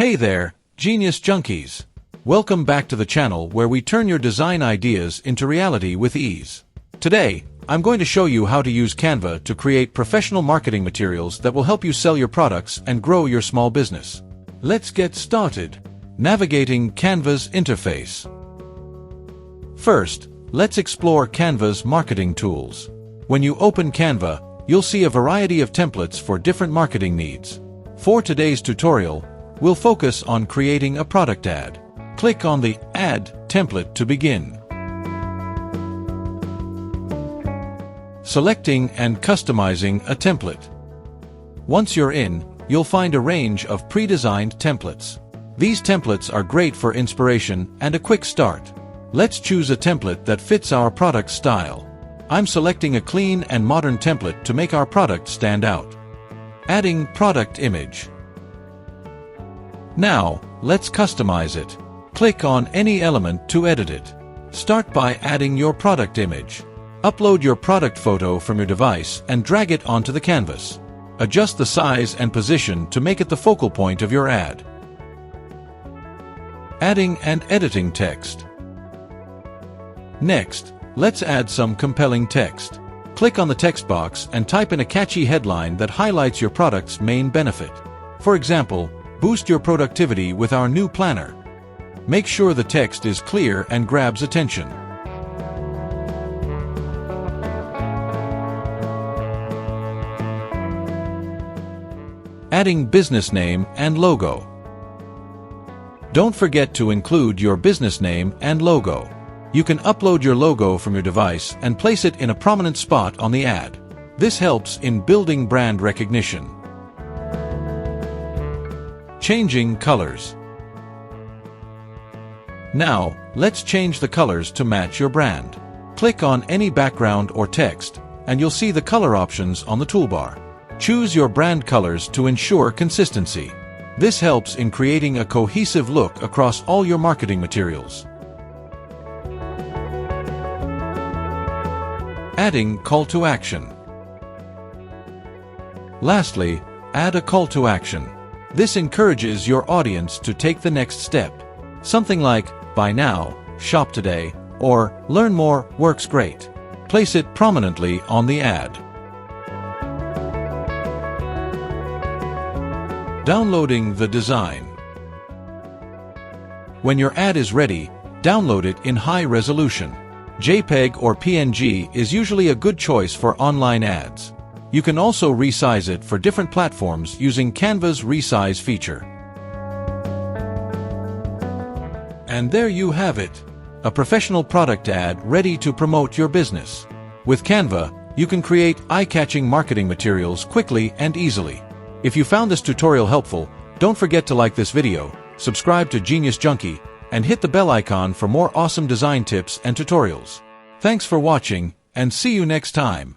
Hey there, Genius Junkies! Welcome back to the channel where we turn your design ideas into reality with ease. Today, I'm going to show you how to use Canva to create professional marketing materials that will help you sell your products and grow your small business. Let's get started. Navigating Canva's interface. First, let's explore Canva's marketing tools. When you open Canva, you'll see a variety of templates for different marketing needs. For today's tutorial, we'll focus on creating a product ad. Click on the Add template to begin. Selecting and customizing a template. Once you're in, you'll find a range of pre-designed templates. These templates are great for inspiration and a quick start. Let's choose a template that fits our product style. I'm selecting a clean and modern template to make our product stand out. Adding product image. Now, let's customize it. Click on any element to edit it. Start by adding your product image. Upload your product photo from your device and drag it onto the canvas. Adjust the size and position to make it the focal point of your ad. Adding and editing text. Next, let's add some compelling text. Click on the text box and type in a catchy headline that highlights your product's main benefit. For example, boost your productivity with our new planner. Make sure the text is clear and grabs attention. Adding business name and logo. Don't forget to include your business name and logo. You can upload your logo from your device and place it in a prominent spot on the ad. This helps in building brand recognition. Changing colors. Now, let's change the colors to match your brand. Click on any background or text, and you'll see the color options on the toolbar. Choose your brand colors to ensure consistency. This helps in creating a cohesive look across all your marketing materials. Adding call to action. Lastly, add a call to action. This encourages your audience to take the next step. Something like, buy now, shop today, or learn more works great. Place it prominently on the ad. Downloading the design. When your ad is ready, download it in high resolution. JPEG or PNG is usually a good choice for online ads. You can also resize it for different platforms using Canva's resize feature. And there you have it, a professional product ad ready to promote your business. With Canva, you can create eye-catching marketing materials quickly and easily. If you found this tutorial helpful, don't forget to like this video, subscribe to Genius Junkie, and hit the bell icon for more awesome design tips and tutorials. Thanks for watching, and see you next time.